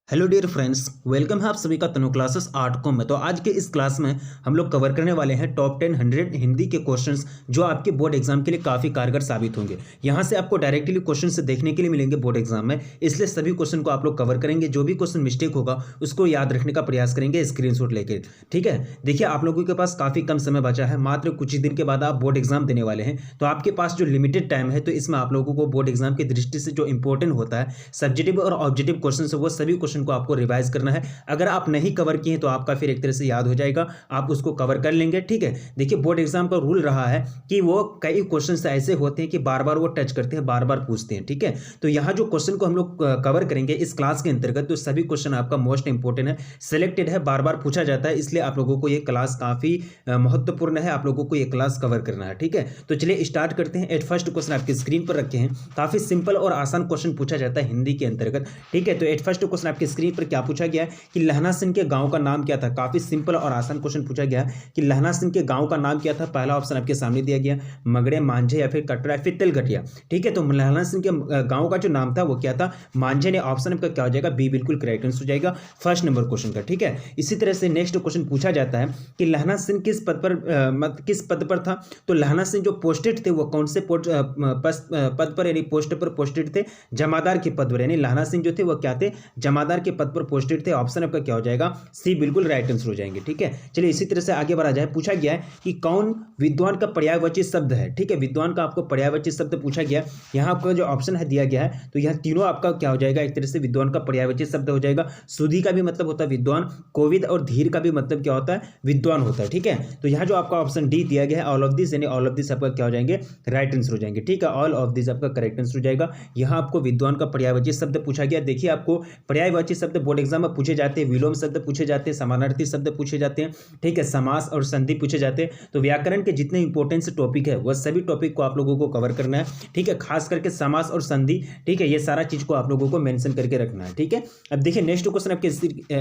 Hello dear friends, welcome है आप सभी का तनु क्लासेस आर्ट कॉम में। तो आज के इस क्लास में हम लोग कवर करने वाले हैं टॉप 10 100 हिंदी के क्वेश्चंस जो आपके बोर्ड एग्जाम के लिए काफ़ी कारगर साबित होंगे। यहां से आपको डायरेक्टली क्वेश्चन से देखने के लिए मिलेंगे बोर्ड एग्जाम में, इसलिए सभी क्वेश्चन को आप लोग कवर करेंगे। जो भी क्वेश्चन मिस्टेक होगा उसको याद रखने का प्रयास करेंगे स्क्रीनशॉट लेकर। ठीक है, देखिए आप लोगों के पास काफ़ी कम समय बचा है, मात्र कुछ ही दिन के बाद आप बोर्ड एग्जाम देने वाले हैं। तो आपके पास जो लिमिटेड टाइम है, तो इसमें आप लोगों को बोर्ड एग्जाम की दृष्टि से जो इंपॉर्टेंट होता है सब्जेक्टिव और ऑब्जेक्टिव क्वेश्चन है, वो सभी क्वेश्चन को आपको रिवाइज करना है। अगर आप नहीं कवर किए तो आपका फिर एक तरह से याद हो जाएगा, आप उसको कवर कर लेंगे। ठीक है, देखिए बोर्ड एग्जाम का रूल रहा है कि वो कई क्वेश्चंस ऐसे होते हैं कि बार बार वो टच करते हैं, बार बार पूछते हैं। ठीक है, तो यहाँ जो क्वेश्चन को हम लोग कवर करेंगे इस क्लास के अंतर्गत, तो सभी क्वेश्चन आपका मोस्ट इंपॉर्टेंट है, सिलेक्टेड है, बार बार पूछा जाता है, इसलिए आप लोगों को ये क्लास काफी महत्वपूर्ण है, आप लोगों को ये क्लास कवर करना है। ठीक है, तो चलिए स्टार्ट करते हैं। एट फर्स्ट क्वेश्चन आपके स्क्रीन पर रखे हैं, काफी सिंपल और आसान क्वेश्चन पूछा जाता है हिंदी के अंतर्गत। ठीक है, तो एट फर्स्ट क्वेश्चन आपके स्क्रीन पर क्या पूछा गया है कि लहना सिंह के गांव का नाम क्या था। काफी सिंपल और आसान क्वेश्चन पूछा गया कि लहना सिंह के गांव का नाम क्या था। पहला ऑप्शन आपके सामने दिया गया, मगड़े, मांझे या फिर कटरा या फिर तिलघटिया। ठीक है, तो लहना सिंह के गांव का जो नाम था वो क्या था, मांझे ने। ऑप्शन आपका क्या हो जाएगा, बी बिल्कुल करेक्ट आंसर हो जाएगा फर्स्ट नंबर क्वेश्चन का। ठीक है, इसी तरह से नेक्स्ट क्वेश्चन पूछा जाता है कि लहना सिंह किस पद पर था। तो लहना सिंह जो पोस्टेड थे वो कौन से पद पर यानी पोस्ट पर पोस्टेड थे, जमादार के पद पर, यानी लहना सिंह जो थे वो क्या थे, जमादार के पद पर पोस्टेड थे। ऑप्शन आपका क्या हो जाएगा, सी बिल्कुल राइट आंसर हो जाएंगे। ठीक है, चलिए इसी तरह से आगे बढ़ा जाए। पूछा गया है कि कौन विद्वान का पर्यायवाची शब्द है। ठीक है, विद्वान का आपको पर्यायवाची शब्द पूछा गया, यहाँ आपका जो ऑप्शन है दिया गया है, तो यहाँ तीनों आपका क्या हो जाएगा, एक तरह से विद्वान का पर्यायवाची शब्द हो जाएगा। सुधी का भी मतलब होता है विद्वान, कोविद और धीर का भी मतलब क्या होता है, विद्वान होता है। ठीक है, तो यहाँ जो आपका ऑप्शन डी दिया गया है, ऑल ऑफ दिस, यानी ऑल ऑफ दिस आपका क्या हो जाएंगे, राइट आंसर हो जाएंगे। ठीक है, ऑल ऑफ दिस आपका करेक्ट आंसर हो जाएगा। यहाँ आपको विद्वान का पर्यायवाची शब्द पूछा गया। देखिए आपको पर्यायवाची शब्द बोर्ड एग्जाम में पूछे जाते हैं, विलोम शब्द पूछे जाते हैं, समानार्थी शब्द पूछे जाते हैं। ठीक है, समास और संधि पूछे जाते हैं। तो व्याकरण के जितने इंपॉर्टेंस टॉपिक है वह सभी टॉपिक को आप लोगों को कवर करना है। ठीक है, खास करके समास और संधि। ठीक है, ये सारा चीज को आप लोगों को मेंशन करके रखना है। ठीक है, अब देखिए नेक्स्ट क्वेश्चन आपके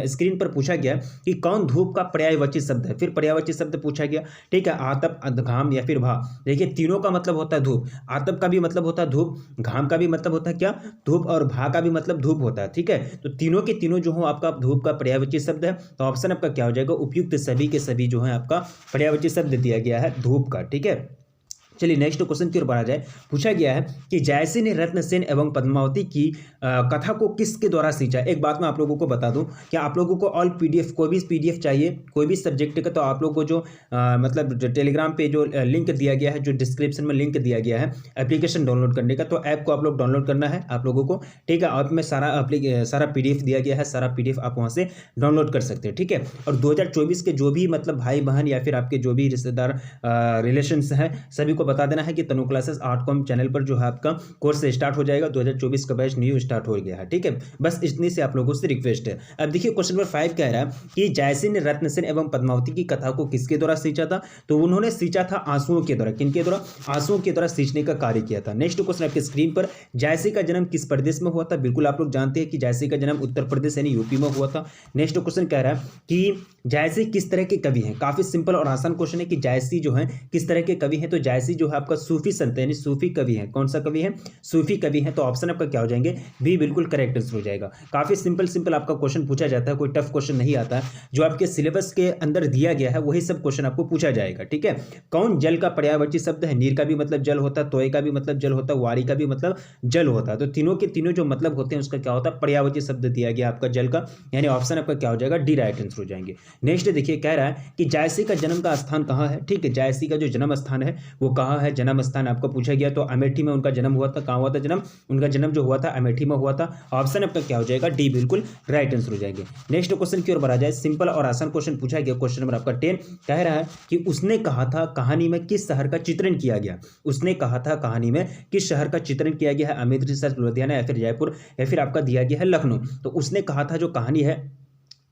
स्क्रीन पर पूछा गया कि कौन धूप का पर्यायवाची शब्द है। फिर पर्यायवाची शब्द पूछा गया। ठीक है, आतप, घाम या फिर भा। देखिए तीनों का मतलब होता है धूप, आतप का भी मतलब होता है धूप, घाम का भी मतलब होता है क्या, धूप, और भा का भी मतलब धूप होता है। ठीक है, तो तीनों के तीनों जो हो आपका धूप का पर्यायवाची शब्द है। तो ऑप्शन आपका क्या हो जाएगा, उपयुक्त सभी के सभी जो है आपका पर्यायवाची शब्द दिया गया है धूप का। ठीक है, चलिए नेक्स्ट क्वेश्चन की ओर बढ़ा जाए। पूछा गया है कि जायसी ने रत्नसेन एवं पद्मावती की कथा को किसके द्वारा सींचा। एक बात मैं आप लोगों को बता दूं कि आप लोगों को ऑल पीडीएफ, कोई भी पीडीएफ चाहिए कोई भी सब्जेक्ट का, तो आप लोगों को जो मतलब जो टेलीग्राम पे जो लिंक दिया गया है, जो डिस्क्रिप्शन में लिंक दिया गया है एप्लीकेशन डाउनलोड करने का, तो ऐप को आप लोग डाउनलोड करना है आप लोगों को। ठीक है, ऐप में सारा पीडीएफ दिया गया है, सारा पीडीएफ आप वहाँ से डाउनलोड कर सकते हैं। ठीक है, और 2024 के जो भी मतलब भाई बहन या फिर आपके जो भी रिश्तेदार रिलेशंस हैं सभी को बता देना है कि तनु क्लासेस आर्ट कॉम चैनल पर जो है आपका कोर्स स्टार्ट हो जाएगा। 2024 का बैच न्यू स्टार्ट हो गया है। ठीक है, बस इतनी से आप लोगों से रिक्वेस्ट है। अब देखिए क्वेश्चन नंबर 5 कह रहा है कि जायसी ने रत्नसेन एवं पद्मावती की कथा को किसके द्वारा सींचा था। तो उन्होंने सींचा था आंसुओं के द्वारा। किनके द्वारा, आंसुओं के द्वारा सींचने का कार्य किया था। नेक्स्ट क्वेश्चन आपके स्क्रीन पर, जायसी का जन्म किस प्रदेश में हुआ था। बिल्कुल आप लोग जानते हैं कि जायसी का जन्म उत्तर प्रदेश यानी यूपी में हुआ था। नेक्स्ट क्वेश्चन कह रहा है कि जायसी किस तरह के कवि हैं। काफी सिंपल और आसान क्वेश्चन है कि जायसी जो है किस तरह के कवि हैं। तो जायसी जो है आपका सूफी संत यानी सूफी कवि है। कौन सा कवि है, सूफी कवि है। तो ऑप्शन आपका क्या हो जाएंगे, बी बिल्कुल करेक्ट आंसर हो जाएगा। काफी सिंपल आपका क्वेश्चन पूछा जाता है, कोई टफ क्वेश्चन नहीं आता है। जो आपके सिलेबस के अंदर दिया गया है वही सब क्वेश्चन आपको पूछा जाएगा। ठीक है, कौन जल का पर्यायवाची शब्द है। नीर का भी मतलब जल होता है, तोय का भी मतलब जल होता है, वारी का भी मतलब जल होता है। तो तीनों के तीनों जो मतलब होते हैं उसका क्या होता है, पर्यायवाची शब्द दिया गया आपका जल का, यानी ऑप्शन आपका क्या हो जाएगा, डी राइट आंसर हो जाएंगे। नेक्स्ट देखिए कह रहा है कि जायसी का जन्म का स्थान कहाँ है। ठीक है, जायसी का जो जन्म स्थान है वो कहाँ है, जन्म स्थान आपको पूछा गया। तो अमेठी में उनका जन्म हुआ था। कहाँ हुआ था जन्म, उनका जन्म जो हुआ था अमेठी में हुआ था। ऑप्शन आपका क्या हो जाएगा, डी बिल्कुल राइट आंसर हो जाएंगे। नेक्स्ट क्वेश्चन की ओर बढ़ा जाए। सिंपल और आसान क्वेश्चन पूछा गया। क्वेश्चन नंबर आपका 10 कह रहा है कि उसने कहा था कहानी में किस शहर का चित्रण किया गया। उसने कहा था कहानी में किस शहर का चित्रण किया गया है, अमृतसर, लुधियाना या फिर जयपुर या फिर आपका दिया गया है लखनऊ। तो उसने कहा था जो कहानी है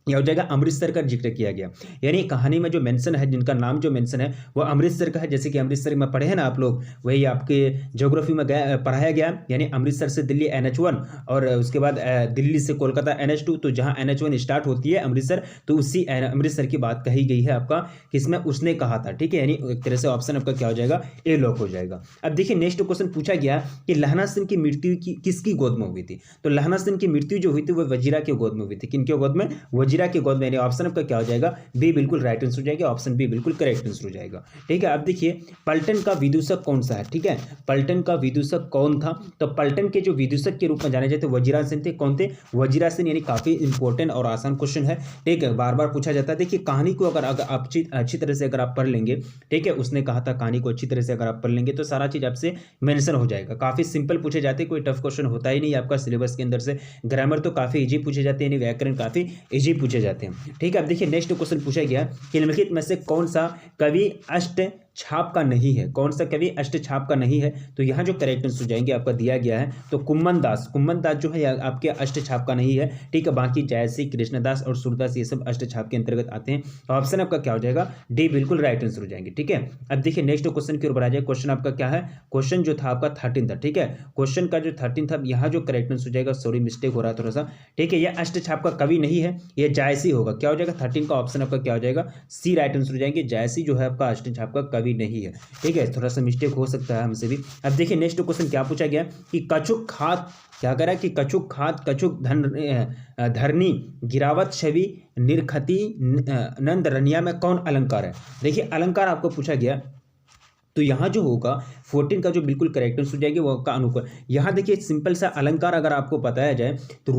यह हो जाएगा अमृतसर का जिक्र किया गया। यानी कहानी में जो मेंशन है, जिनका नाम जो मेंशन है वो अमृतसर का है। जैसे कि अमृतसर में पढ़े हैं ना आप लोग, वही आपके ज्योग्राफी में पढ़ाया गया। यानी अमृतसर से दिल्ली NH1 और उसके बाद दिल्ली से कोलकाता NH2। तो जहाँ NH1 स्टार्ट होती है अमृतसर, तो उसी अमृतसर की बात कही गई है आपका, किसमें, उसने कहा था। ठीक है, यानी एक तरह से ऑप्शन आपका क्या हो जाएगा, ए लॉक हो जाएगा। अब देखिए नेक्स्ट क्वेश्चन पूछा गया कि लहना सिंह की मृत्यु किसकी गोद में हुई थी। तो लहना सिंह की मृत्यु जो हुई थी वो वजीरा के गोद में हुई थी। किनके गोद में, वजीरा के गोद में। ऑप्शन आपका क्या हो जाएगा, बी बिल्कुल राइट आंसर हो जाएगा। ऑप्शन बी बिल्कुल करेक्ट आंसर हो जाएगा। ठीक है, अब देखिए पलटन का विदूषक कौन सा है। ठीक है, पलटन का विदूषक कौन था। तो पलटन के जो विदूषक के रूप में जाने जाते वजीरा सिंह थे। कौन थे, वजीरा सिंह। यानी काफी इंपॉर्टेंट और आसान क्वेश्चन है। ठीक है, बार बार पूछा जाता है। देखिए कहानी को अगर आप अच्छी तरह से अगर आप पढ़ लेंगे, ठीक है, उसने कहा था कहानी को अच्छी तरह से अगर आप पढ़ लेंगे तो सारा चीज आपसे मेंशन हो जाएगा। काफी सिंपल पूछे जाते, कोई टफ क्वेश्चन होता ही नहीं आपका सिलेबस के अंदर से। ग्रामर तो काफी इजी पूछे जाते हैं, यानी व्याकरण काफी इजी पूछे जाते हैं। ठीक है, अब देखिए नेक्स्ट क्वेश्चन पूछा गया कि निम्नलिखित में से कौन सा कवि अष्ट छाप का नहीं है। कौन सा कवि अष्ट छाप का नहीं है। तो यहाँ जो करेक्ट आंसर जाएंगे आपका दिया गया है, तो कुम्मन दास जो है आपके अष्ट छाप का नहीं है। ठीक है, बाकी जयसी, कृष्णदास और सूरदास ये सब अष्ट छाप के अंतर्गत आते हैं। ऑप्शन आपका क्या हो जाएगा, डी बिल्कुल राइट आंसर हो जाएंगे। ठीक है, अब देखिए नेक्स्ट क्वेश्चन की ओर बढ़ा जाए। क्वेश्चन आपका क्या है, क्वेश्चन जो था आपका 13 था। ठीक है, क्वेश्चन का जो 13 था, यहाँ जो करेक्ट आंसर हो जाएगा, सॉरी मिस्टेक हो रहा है थोड़ा सा। ठीक है, यह अष्ट छाप का कवि नहीं है, यह जायसी होगा। क्या हो जाएगा, 13 का ऑप्शन आपका क्या हो जाएगा, सी राइट आंसर हो जाएंगे। जायसी जो है आपका अष्ट छाप का कवि नहीं है। ठीक है, थोड़ा सा मिस्टेक हो सकता है हमसे भी। अब देखिए नेक्स्ट क्वेश्चन क्या पूछा गया कि कछुक खात क्या करा कि कछुक खात कछुक धरनी गिरावत छवि निरखती नंद रनिया में कौन अलंकार है। देखिए अलंकार आपको पूछा गया, तो यहाँ जो होगा 14 का जो बिल्कुल करेक्ट आंसर हो जाएगी वो का अनुकर। यहाँ देखिए सिंपल सा अलंकार अगर आपको बताया जाए तो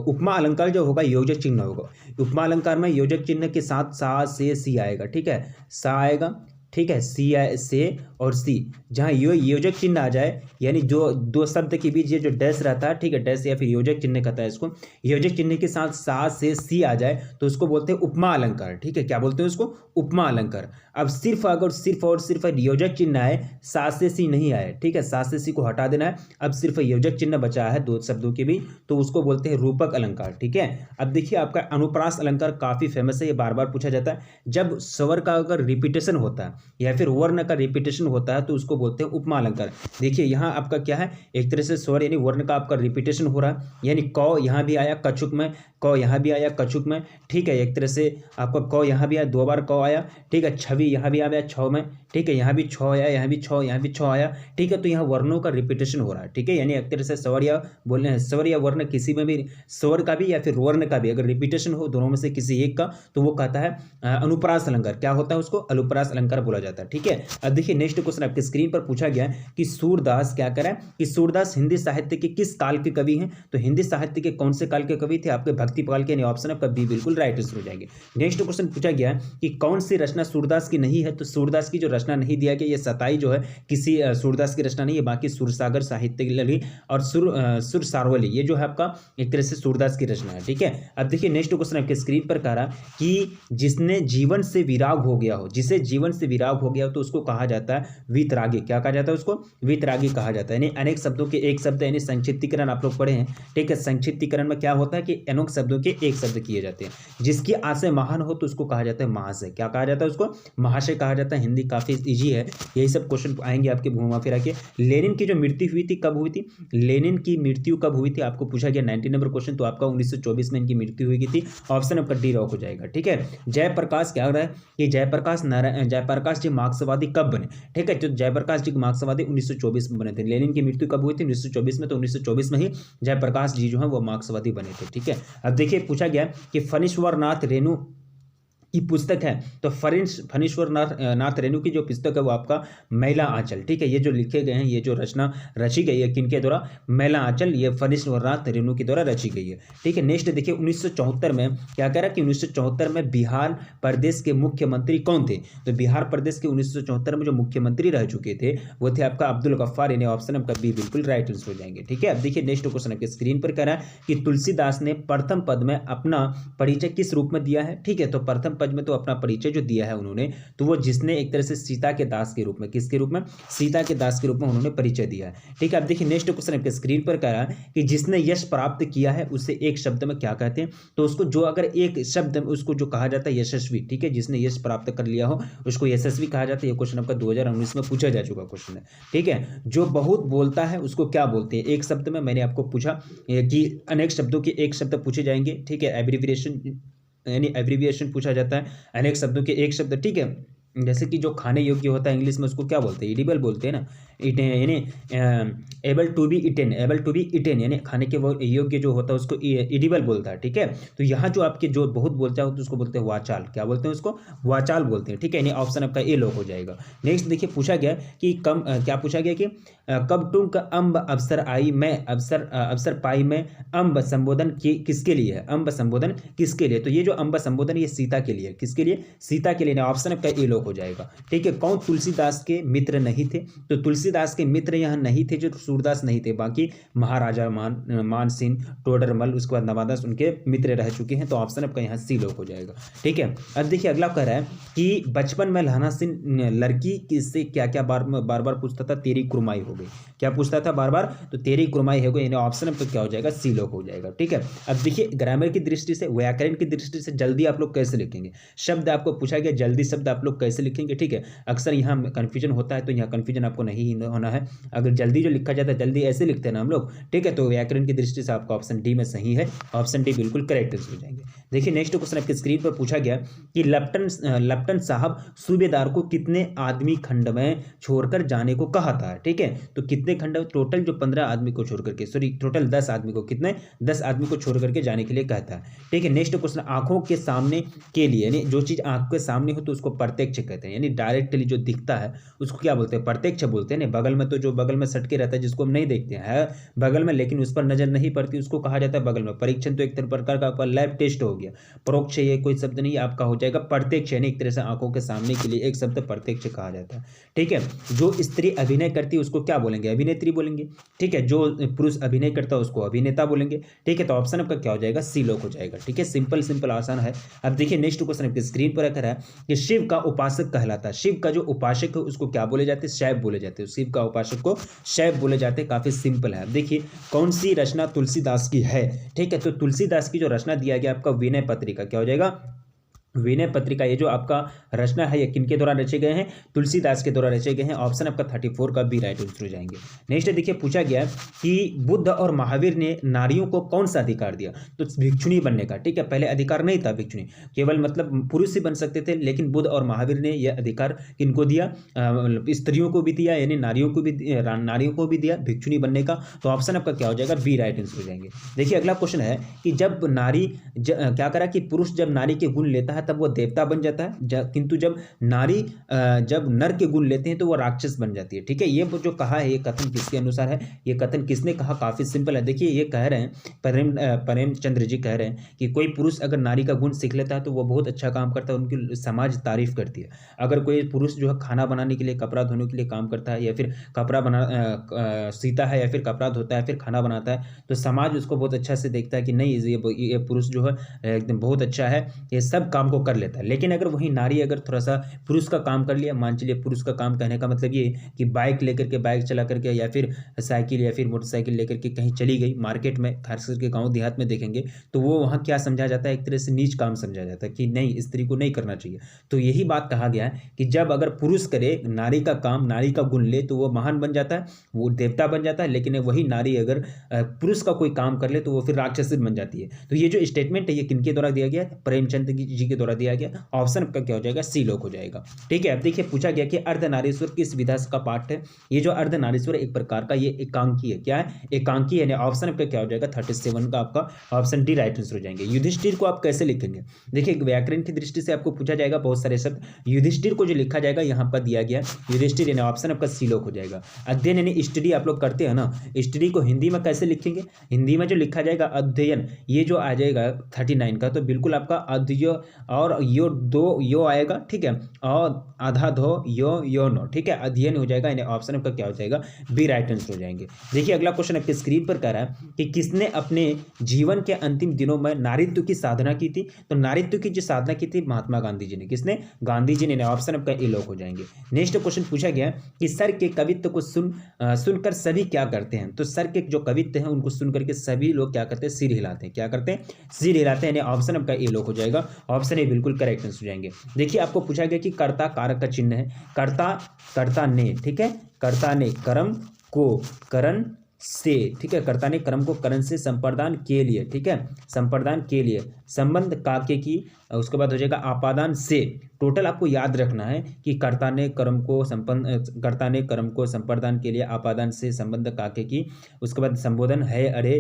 उपमा अलंकार जो होगा योजक चिन्ह होगा। उपमा अलंकार में योजक चिन्ह के साथ सा से सी आएगा। ठीक है, सा आएगा। ठीक है, सी से और सी, जहाँ योजक चिन्ह आ जाए, यानी जो दो शब्द के बीच ये जो डैश रहता है, ठीक है, डैश या फिर योजक चिन्ह कहता है इसको, योजक चिन्ह के साथ सा से सी आ जाए तो उसको बोलते हैं उपमा अलंकार। ठीक है, क्या बोलते हैं उसको, उपमा अलंकार। अब सिर्फ अगर सिर्फ योजक चिन्ह आए, सा से सी नहीं आए, ठीक है, सा से सी को हटा देना है, अब सिर्फ योजक चिन्ह बचा है दो शब्दों के बीच, तो उसको बोलते हैं रूपक अलंकार। ठीक है, अब देखिए आपका अनुप्रास अलंकार काफी फेमस है, ये बार बार पूछा जाता है। जब स्वर का अगर रिपीटेशन होता है या फिर वर्ण का रिपीटेशन होता है तो उसको बोलते हैं उपमा अलंकार। देखिए यहाँ आपका क्या है, एक तरह से स्वर यानी वर्ण का आपका रिपीटेशन हो रहा है, यानी क यहाँ भी आया कछुक में, क यहाँ भी आया कछुक में। ठीक है, एक तरह से आपका क यहाँ भी आया, दो बार क आया। ठीक है, छवि यहाँ भी आया छ में। ठीक है, यहाँ भी छ आया, यहाँ भी छ, यहाँ भी छ आया। ठीक है, तो यहाँ वर्णों का रिपीटेशन हो रहा है। ठीक है, यानी एक तरह से स्वर या बोलने हैं स्वर या वर्ण किसी में भी, स्वर का भी या फिर वर्ण का भी अगर रिपीटेशन हो दोनों में से किसी एक का, तो वो कहता है अनुप्रास अलंकार। क्या होता है, उसको अनुप्रास अलंकार बोला जाता है। ठीक है, अब देखिए नेक्स्ट क्वेश्चन आपके स्क्रीन पर पूछा गया कि सूरदास क्या करें कि सूरदास हिंदी साहित्य के किस काल के कवि हैं। तो हिंदी साहित्य के कौन से काल के कवि थे, आपके भक्ति काल के। ऑप्शन आपका बी बिल्कुल राइट आंसर हो जाएंगे। नेक्स्ट क्वेश्चन पूछा गया कि कौन सी रचना सूरदास की नहीं है। तो सूरदास की जो रचना नहीं दिया गया, ये सताई जो है किसी सूरदास की रचना नहीं है, बाकी सुरसागर साहित्य लली और सुर सारवली ये जो है आपका एक तरह से सूरदास की रचना है। ठीक है, अब देखिए नेक्स्ट क्वेश्चन आपके स्क्रीन पर कह रहा कि जिसने जीवन से विराग हो गया हो, जिसे जीवन से विराग हो गया हो, तो उसको कहा जाता है वीतरागी। क्या कहा जाता है उसको, वीतरागी कहा जाता है। यानी अनेक शब्दों के एक शब्द, यानी संक्षिप्तीकरण आप लोग पढ़े हैं। ठीक है, संक्षिप्तीकरण में क्या होता है कि अनेक शब्दों के एक शब्द किए जाते हैं। जिसकी आशय महान हो तो उसको कहा जाता है महाशय। क्या कहा जाता है उसको, महाशय कहा जाता है। हिंदी काफी इजी है, यही सब क्वेश्चन आएंगे आपके घुमा फिरा के। लेनिन की जो मृत्यु हुई थी कब हुई थी, लेनिन की मृत्यु कब हुई थी आपको पूछा गया 90 नंबर क्वेश्चन, तो आपका 1924 में इनकी मृत्यु हुई थी। ऑप्शन आपका डी रॉक हो जाएगा। ठीक है, जयप्रकाश क्या हो रहा है कि जयप्रकाश जी मार्क्सवादी कब बने। ठीक है, तो जयप्रकाश जी मार्क्सवादी 1924 में बने थे। लेनिन की मृत्यु कब हुई थी, 1924 में, तो 1924 में ही जयप्रकाश जी जो है वो मार्क्सवादी बने थे। ठीक है, अब देखिए पूछा गया कि फणीश्वरनाथ रेणु की पुस्तक है, तो फणीश्वर नाथ रेणु की जो पुस्तक है वो आपका मैला आंचल। ठीक है, ये जो लिखे गए हैं, ये जो रचना रची गई है किनके द्वारा, मैला आंचल, ये फणीश्वर नाथ रेणु के द्वारा रची गई है। ठीक है, नेक्स्ट देखिए 1974 में क्या कह रहा है कि 1974 में बिहार प्रदेश के मुख्यमंत्री कौन थे। तो बिहार प्रदेश के 1974 में जो मुख्यमंत्री रह चुके थे वो थे आपका अब्दुल गफ्फार। यानी ऑप्शन आपका बी बिल्कुल राइट आंसर हो जाएंगे। ठीक है, अब देखिए नेक्स्ट क्वेश्चन आपके स्क्रीन पर कह रहा है कि तुलसीदास ने प्रथम पद में अपना परिचय किस रूप में दिया है। ठीक है, तो प्रथम पद पद में तो अपना परिचय जो दिया है उन्होंने, तो वो जिसने एक तरह से सीता के दास के रूप में, किसके रूप में, सीता के दास के रूप में उन्होंने परिचय दिया है। ठीक है, अब देखिए नेक्स्ट क्वेश्चन आपके स्क्रीन पर कह रहा है कि जिसने यश प्राप्त किया है उसे एक शब्द में क्या कहते हैं। तो उसको जो अगर एक शब्द में उसको जो कहा जाता है यशस्वी, ठीक है, जिसने यश प्राप्त कर लिया हो उसको यशस्वी कहा जाता है। ये क्वेश्चन आपका 2019 में पूछा जा चुका क्वेश्चन है। ठीक है, जो बहुत बोलता है उसको क्या बोलते हैं, एक शब्द में मैंने आपको पूछा कि अनेक शब्दों के एक शब्द पूछे जाएंगे। ठीक है, एब्रीविएशन यानी एब्रीविएशन पूछा जाता है, अनेक शब्दों के एक शब्द। ठीक है, जैसे कि जो खाने योग्य होता है इंग्लिश में उसको क्या बोलते हैं, एडिबल बोलते हैं ना, इट यानी able to be eaten, able to be eaten यानी खाने के वो योग्य जो होता है उसको एडिबल बोलता है। ठीक है, तो यहाँ जो आपके जो बहुत बोलता है तो उसको बोलते हैं वाचाल, क्या बोलते हैं उसको, वाचाल बोलते हैं। ठीक है, यानी ऑप्शन आपका ए लॉक हो जाएगा। नेक्स्ट देखिए पूछा गया कि क्या पूछा गया कि कब टुक अम्ब अवसर आई मैं अवसर पाई मैं, अम्ब संबोधन किसके लिए है, अम्ब संबोधन किसके लिए। तो ये जो अम्ब संबोधन ये सीता के लिए, किसके लिए, सीता के लिए, ऑप्शन आपका ए लॉक हो जाएगा। ठीक है, कौन तुलसीदास के मित्र नहीं थे, तो तुलसीदास के मित्र यहाँ नहीं थे, जो सूरदास नहीं थे, बाकी महाराजा मानसिंह, टोडरमल, उसके बाद नवादास उनके मित्र रह चुके हैं। तो ऑप्शन आपका यहाँ सी लॉक हो जाएगा। ठीक है, अब देखिए अगला कह रहा है कि बचपन में लहना सिंह लड़की किससे क्या क्या बार बार पूछता था, तेरी कुरमाई हो गई, क्या पूछता था बार बार, तो तेरी कुरमाई हो गई, यानी ऑप्शन आपका क्या हो जाएगा, सी लॉक हो जाएगा। ठीक है, अब देखिए ग्रामर की दृष्टि से, व्याकरण की दृष्टि से जल्दी आप लोग कैसे लिखेंगे, शब्द आपको पूछा गया जल्दी शब्द आप लोग कैसे लिखेंगे। ठीक है, अक्सर यहाँ कंफ्यूजन होता है, तो यहाँ कंफ्यूजन आपको नहीं होना है। अगर जल्दी जो लिखा जाता है जल्दी ऐसे लिखते हैं ना हम लोग। ठीक है, तो व्याकरण की दृष्टि से आपका ऑप्शन डी में सही है, ऑप्शन डी बिल्कुल करेक्ट हो जाएंगे। देखिए नेक्स्ट क्वेश्चन आपके स्क्रीन पर पूछा गया कि लेफ्टन साहब सूबेदार को कितने आदमी खंड में छोड़कर जाने को कहा था। ठीक है, तो कितने खंड, टोटल जो 15 आदमी को छोड़ करके, सॉरी टोटल 10 आदमी को, कितने 10 आदमी को छोड़ करके जाने के लिए कहता है। ठीक है, नेक्स्ट क्वेश्चन, आंखों के सामने के लिए, यानी जो चीज आंख के सामने हो तो उसको प्रत्यक्ष कहते हैं, यानी डायरेक्टली जो दिखता है उसको क्या बोलते हैं, प्रत्यक्ष बोलते हैं। बगल में तो जो बगल में सटके रहता है जिसको हम नहीं देखते हैं बगल में, लेकिन उस पर नजर नहीं पड़ती, उसको कहा जाता है बगल में। परीक्षण तो एक प्रकार का आपका लैब टेस्ट हो गया, परोक्ष ये कोई शब्द नहीं, आपका हो जाएगा प्रत्यक्ष, यानी एक तरह से आंखों के सामने के लिए एक शब्द प्रत्यक्ष कहा जाता है। ठीक है, जो स्त्री अभिनय करती है उसको क्या बोलेंगे, अभिनेत्री बोलेंगे। ठीक है, जो पुरुष अभिनय करता है उसको अभिनेता बोलेंगे। ठीक है, तो ऑप्शन आपका क्या हो जाएगा, सी लॉक हो जाएगा। ठीक है, सिंपल आसान है। अब देखिए नेक्स्ट क्वेश्चन आपके स्क्रीन पर रखा है कि शिव का उपासक कहलाता है, शिव का जो उपासक है उसको क्या बोले जाते हैं, शैव बोले जाते हैं, शिव का उपासक को शैव बोले जाते हैं। काफी सिंपल है। अब देखिए कौन सी रचना तुलसीदास की है। ठीक है, तो तुलसीदास की जो रचना दिया गया आपका विनय पत्रिका, क्या हो जाएगा, विनय पत्रिका। ये जो आपका रचना है ये किनके द्वारा रचे गए हैं, तुलसीदास के द्वारा रचे गए हैं। ऑप्शन आपका 34 का बी राइट आंसर हो जाएंगे। नेक्स्ट देखिए पूछा गया कि बुद्ध और महावीर ने नारियों को कौन सा अधिकार दिया, तो भिक्षुणी बनने का। ठीक है, पहले अधिकार नहीं था भिक्षुणी, केवल मतलब पुरुष ही बन सकते थे, लेकिन बुद्ध और महावीर ने यह अधिकार किनको दिया, स्त्रियों को भी दिया, यानी नारियों को भी दिया भिक्षुणी बनने का। तो ऑप्शन आपका क्या हो जाएगा, बी राइट आंसर हो जाएंगे। देखिए अगला क्वेश्चन है कि जब नारी क्या करा कि पुरुष जब नारी के गुण लेता है तब वो देवता बन जाता है, किंतु जब नारी जब नर के गुण लेते हैं तो वो राक्षस बन जाती है। ठीक है, ये जो कहा है ये कथन किसके अनुसार है, ये कथन किसने कहा, काफी सिंपल है। देखिए ये कह रहे हैं प्रेमचंद्र जी कह रहे हैं कि कोई पुरुष अगर नारी का गुण सीख लेता है तो वो बहुत अच्छा काम करता है, उनकी समाज तारीफ करती है। अगर कोई पुरुष जो है खाना बनाने के लिए, कपड़ा धोने के लिए काम करता है, या फिर कपड़ा सीता है, या फिर कपड़ा धोता है, फिर खाना बनाता है, तो समाज उसको बहुत अच्छा से देखता है कि नहीं ये पुरुष जो है एकदम बहुत अच्छा है, ये सब काम को कर लेता है। लेकिन अगर वही नारी अगर थोड़ा सा पुरुष का काम कर लिया, मान चलिए पुरुष का काम कहने का मतलब ये कि बाइक लेकर के, बाइक चला करके, या फिर साइकिल या फिर मोटरसाइकिल लेकर के कहीं चली गई मार्केट में, खास करके गांव देहात में देखेंगे तो वो वहाँ क्या समझा जाता है, एक तरह से नीच काम समझा जाता है कि नहीं स्त्री को नहीं करना चाहिए। तो यही बात कहा गया है कि जब अगर पुरुष करे नारी का काम, नारी का गुण ले, तो वो महान बन जाता है, वो देवता बन जाता है। लेकिन वही नारी अगर पुरुष का कोई काम कर ले तो वो फिर राक्षस बन जाती है। तो ये जो स्टेटमेंट है ये किनके द्वारा दिया गया, प्रेमचंद जी के द्वारा दिया गया। ऑप्शन आपका क्या हो जाएगा, सी लॉक हो जाएगा। ठीक है, अब देखिए पूछा गया कि अर्धनारीश्वर किस विधा का पाठ है। ये जो अर्धनारीश्वर एक प्रकार का ये एकांकी है, क्या है, एकांकी है। ऑप्शन आपका क्या हो जाएगा, 37 का आपका ऑप्शन डी राइट आंसर हो जाएंगे। युधिष्ठिर को आप कैसे लिखेंगे, देखिए व्याकरण की दृष्टि से आपको पूछा जाएगा बहुत सारे शब्द, युधिष्ठिर को जो लिखा जाएगा यहाँ पर दिया गया युधिष्ठिर, यानी ऑप्शन आपका सी लॉक हो जाएगा। अध्ययन यानी स्टडी आप लोग करते हैं ना, स्टडी को हिंदी में कैसे लिखेंगे, हिंदी में जो लिखा जाएगा अध्ययन, ये जो आ जाएगा 39 का, तो बिल्कुल आपका और यो दो यो आएगा, ठीक है, और आधा धो यो नो, ठीक है, अध्ययन हो जाएगा, यानी ऑप्शन आपका क्या हो जाएगा, बी राइट आंसर हो जाएंगे। देखिए अगला क्वेश्चन आपके स्क्रीन पर कह रहा है कि किसने अपने जीवन के अंतिम दिनों में नारीत्व की साधना की थी। तो नारीत्व की जो साधना की थी महात्मा गांधी जी ने। किसने? गांधी जी ने। ऑप्शन आपका ए लॉक हो जाएंगे। नेक्स्ट क्वेश्चन पूछा गया कि सर के कवित्व को सुनकर सभी क्या करते हैं। तो सर के जो कवित्व हैं उनको सुन करके सभी लोग क्या करते हैं, सिर हिलाते हैं। क्या करते हैं? सिर हिलाते हैं, यानी ऑप्शन आपका ए लॉक हो जाएगा। ऑप्शन ए बिल्कुल करेक्ट आंसर हो जाएंगे। देखिए आपको पूछा गया कि कर्ता कारक का चिन्ह है, कर्ता ने, ठीक है, कर्ता ने कर्म को करण से, ठीक है, कर्ता ने कर्म को करण से संप्रदान के लिए, ठीक है, संप्रदान के लिए संबंध काके की, उसके बाद हो जाएगा आपादान से। टोटल आपको याद रखना है कि कर्ता ने कर्म को संप्रदान के लिए आपादान से संबंध काके की, उसके बाद संबोधन है अरे,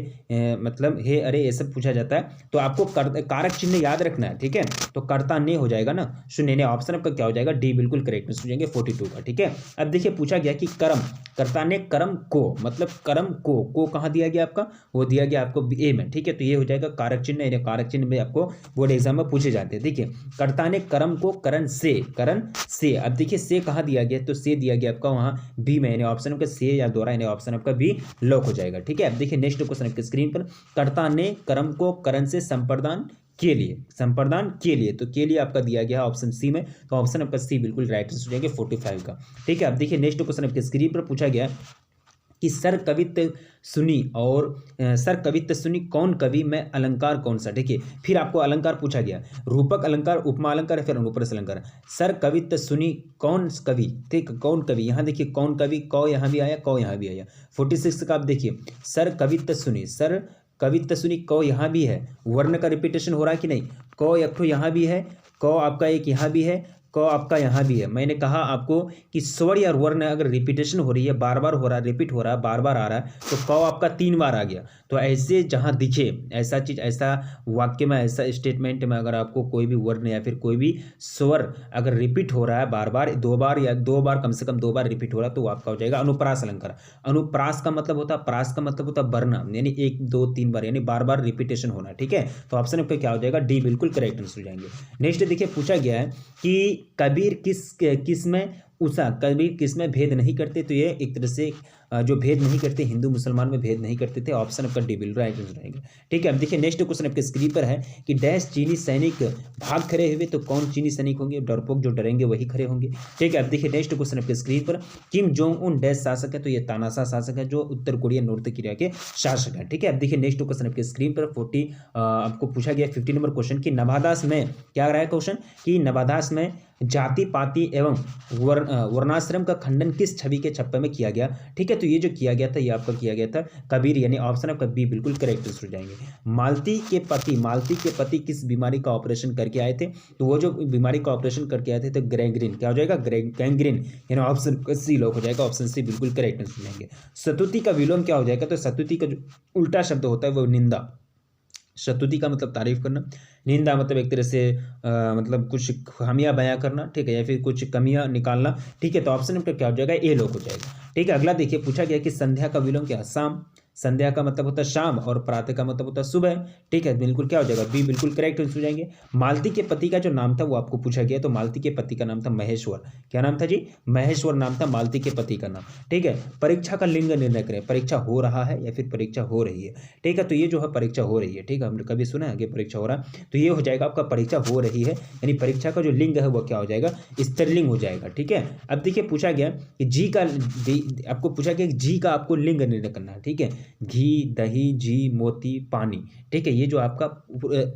मतलब है अरे, ये सब पूछा जाता है। तो आपको कारक चिन्ह याद रखना है, ठीक है। तो कर्ता ने हो जाएगा ना, शून्य। ऑप्शन आपका क्या हो जाएगा, डी बिल्कुल करेक्ट हो जाएंगे 42 का, ठीक है। अब देखिए पूछा गया कि कर्ता ने कर्म को, मतलब कर्म को कहाँ दिया गया आपका, वो दिया गया आपको ए में, ठीक है। तो ये हो जाएगा कारक चिन्ह। कारक चिन्ह में आपको बोर्ड एग्जाम में पूछे जाते हैं। देखिए कर्ता ने कर्म को करण से, अब देखिए से कहाँ दिया गया, तो से दिया गया आपका वहाँ बी में, यानी ऑप्शन आपका से या दोहरा, यानी ऑप्शन आपका बी लॉक हो जाएगा, ठीक है। अब देखिए नेक्स्ट क्वेश्चन आपके स्क्रीन पर, कर्ता ने कर्म को करण से संप्रदान के लिए, तो के लिए आपका दिया गया है ऑप्शन सी में। तो ऑप्शन आपका सी बिल्कुल राइट आंसर हो जाएगा 45 का, ठीक है। अब देखिए नेक्स्ट क्वेश्चन आपके स्क्रीन पर पूछा गया कि सर कवित्व सुनी कौन कवि में अलंकार कौन सा। देखिए फिर आपको अलंकार पूछा गया, रूपक अलंकार, उपमा अलंकार, फिर अनुप्रास अलंकार। सर कवित्व सुनी कौन कवि, ठीक, कौन कवि, यहाँ देखिए कौन कवि, कौ यहाँ भी आया, कौ यहाँ भी आया। 46 का आप देखिए, सर कवित्व सुनी कौ यहाँ भी है, वर्ण का रिपीटेशन हो रहा है कि नहीं, कौ एक ठो यहाँ भी है, कौ आपका एक यहाँ भी है, क आपका यहाँ भी है। मैंने कहा आपको कि स्वर या वर्ण अगर रिपीटेशन हो रही है, बार बार हो रहा है, रिपीट हो रहा है, बार बार आ रहा है, तो क आपका 3 बार आ गया। तो ऐसे जहाँ दिखे ऐसा चीज, ऐसा वाक्य में, ऐसा स्टेटमेंट में अगर आपको कोई भी वर्ण या फिर कोई भी स्वर अगर रिपीट हो रहा है बार बार, 2 बार या 2 बार, कम से कम 2 बार रिपीट हो रहा है, तो वो आपका हो जाएगा अनुप्रास अलंकार। अनुप्रास का मतलब होता है, प्रास का मतलब होता है बढ़ना, यानी 1 2 3 बार, यानी बार बार रिपीटेशन होना, ठीक है। तो ऑप्शन आपका क्या हो जाएगा, डी बिल्कुल करेक्ट आंसर हो जाएंगे। नेक्स्ट देखिए पूछा गया है कि कबीर किस में भेद नहीं करते। तो ये एक तरह से जो भेद नहीं करते, हिंदू मुसलमान में भेद नहीं करते थे। ऑप्शन आपका डी बिल्कुल राइट आंसर रहेंगे, ठीक है। अब देखिए नेक्स्ट क्वेश्चन आपके स्क्रीन पर है कि डैश चीनी सैनिक भाग खड़े हुए, तो कौन चीनी सैनिक होंगे, डरपोक जो डरेंगे वही खड़े होंगे, ठीक है। अब देखिए नेक्स्ट क्वेश्चन आपके स्क्रीन पर, किम जोंग उन डैश शासक है। तो ये तानाशाह शासक है, जो उत्तर कोरिया नॉर्थ कोरिया के शासक है, ठीक है। अब देखिए नेक्स्ट क्वेश्चन आपके स्क्रीन पर 40 आपको पूछा गया 50 नंबर क्वेश्चन की नवादास में क्या रहा है क्वेश्चन, कि नवादास में जाति पाति एवं वर्णाश्रम का खंडन किस छवि के छप्पे में किया गया, ठीक है। तो ये जो किया गया था, ये आपका किया गया था कबीर, यानी ऑप्शन आपका बी बिल्कुल करेक्ट आंसर हो जाएंगे। मालती के पति किस बीमारी का ऑपरेशन करके आए थे। तो वो जो बीमारी का ऑपरेशन करके आए थे, तो गैंग्रीन, क्या हो जाएगा, गैंग्रीन, यानी ऑप्शन सी लॉक हो जाएगा। ऑप्शन सी बिल्कुल करेक्ट आंसर हो जाएंगे। सतुति का विलोम क्या हो जाएगा। तो सतुति का जो उल्टा शब्द होता है वो निंदा। सतुति का मतलब तारीफ करना, निंदा मतलब एक तरह से मतलब कुछ खामियां बयां करना, ठीक है, या फिर कुछ कमियां निकालना, ठीक है। तो ऑप्शन पे क्या हो जाएगा, ए लॉक हो जाएगा, ठीक है। अगला देखिए पूछा गया कि संध्या का विलोम क्या है। शाम, संध्या का मतलब होता है शाम, और प्रातः का मतलब होता है सुबह, ठीक है। बिल्कुल क्या हो जाएगा, बी बिल्कुल करेक्ट हो जाएंगे। मालती के पति का जो नाम था वो आपको पूछा गया, तो मालती के पति का नाम था महेश्वर। क्या नाम था जी, महेश्वर नाम था मालती के पति का नाम, ठीक है। परीक्षा का लिंग निर्णय करें, परीक्षा हो रहा है या फिर परीक्षा हो रही है, ठीक है। तो ये जो है परीक्षा हो रही है, ठीक है, हमने कभी सुना है कि परीक्षा हो रहा है, तो ये हो जाएगा आपका परीक्षा हो रही है, यानी परीक्षा का जो लिंग है वो क्या हो जाएगा, स्त्रीलिंग हो जाएगा, ठीक है। अब देखिए पूछा गया कि जी का, आपको पूछा गया जी का आपको लिंग निर्णय करना है, ठीक है। घी, दही, जी, मोती, पानी, ठीक है। ये जो आपका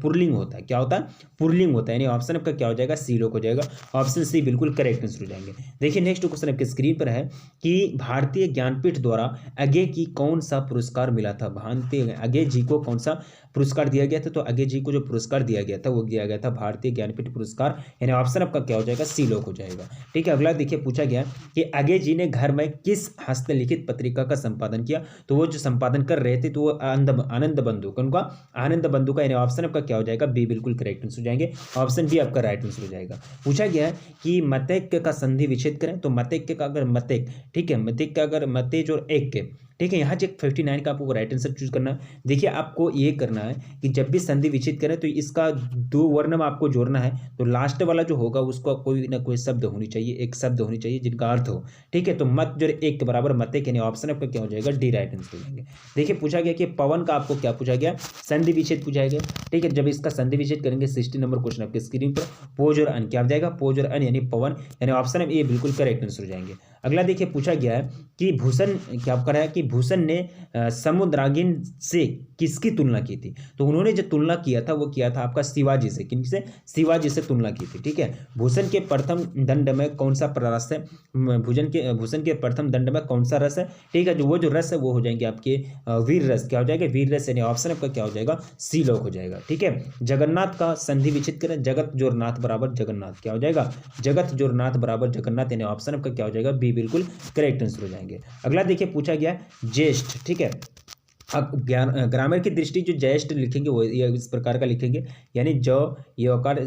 पुरलिंग होता है, क्या होता है, पुरलिंग होता है, यानी ऑप्शन आपका क्या हो जाएगा, सी लॉक हो जाएगा। ऑप्शन सी बिल्कुल करेक्ट आंसर हो जाएंगे। देखिए नेक्स्ट क्वेश्चन आपके स्क्रीन पर है कि भारतीय ज्ञानपीठ द्वारा अगे की कौन सा पुरस्कार मिला था। भारतीय अगे जी को कौन सा पुरस्कार दिया गया था। तो अगे जी को जो पुरस्कार दिया गया था वो दिया गया था भारतीय ज्ञानपीठ पुरस्कार, यानी ऑप्शन आपका क्या हो जाएगा, सी लॉक हो जाएगा, ठीक है। अगला देखिए पूछा गया कि अगे जी ने घर में किस हस्तलिखित पत्रिका का संपादन किया। तो वो जो संपादन कर रहे थे तो वो आनंद बंधु, उनका आनंद बंधु का, यानी ऑप्शन आपका क्या हो जाएगा, बी बिल्कुल करेक्ट आंसर हो जाएंगे। ऑप्शन बी आपका राइट आंसर हो जाएगा। पूछा गया है कि मतैक्य का संधि विच्छेद करें। तो मतैक्य का अगर मतैक, ठीक है, मतैक का अगर मतेज और एक के, ठीक है। यहाँ जो 59 का आपको राइट आंसर चूज करना है। देखिए आपको ये करना है कि जब भी संधि विच्छेद करें तो इसका दो वर्ण में आपको जोड़ना है, तो लास्ट वाला जो होगा उसको कोई ना कोई शब्द होनी चाहिए, एक शब्द होनी चाहिए जिनका अर्थ हो, ठीक है। तो मत जो एक के बराबर मत यानी ऑप्शन आपका क्या हो जाएगा, डी राइट आंसर हो जाएंगे। देखिए पूछा गया कि पवन का आपको क्या पूछा गया, संधि विच्छेद पूछा गया, ठीक है। जब इसका संधि विच्छेद करेंगे 60 नंबर क्वेश्चन आपके स्क्रीन पर, पोज और अन क्या हो जाएगा, पोज और अन यानी पवन यानी ऑप्शन ए बिल्कुल करेक्ट आंसर हो जाएंगे। अगला देखिए पूछा गया है कि भूषण क्या करा है कि भूषण ने समुद्रागिन से किसकी तुलना की थी, तो उन्होंने जो तुलना किया था वो किया था आपका शिवाजी से। किनसे, शिवाजी से तुलना की थी, ठीक है। भूषण के प्रथम दंड में कौन सा रस है, भूषण के प्रथम दंड में कौन सा रस है, ठीक है। जो वो जो रस है वो हो जाएंगे आपके वीर रस, क्या हो जाएगा, वीर रस यानी ऑप्शन आपका क्या हो जाएगा, सी लॉक हो जाएगा, ठीक है। जगन्नाथ का संधि विच्छेद करें, जगत जोर नाथ बराबर जगन्नाथ क्या हो जाएगा, जगत जोर नाथ बराबर जगन्नाथ यानी ऑप्शन आपका क्या हो जाएगा, बी बिल्कुल करेक्ट आंसर हो जाएंगे। अगला देखिए पूछा गया ज्येष्ठ, ठीक है। अब ग्रामर की दृष्टि जो ज्येष्ठ लिखेंगे वो ये इस प्रकार का लिखेंगे, यानी जो यकार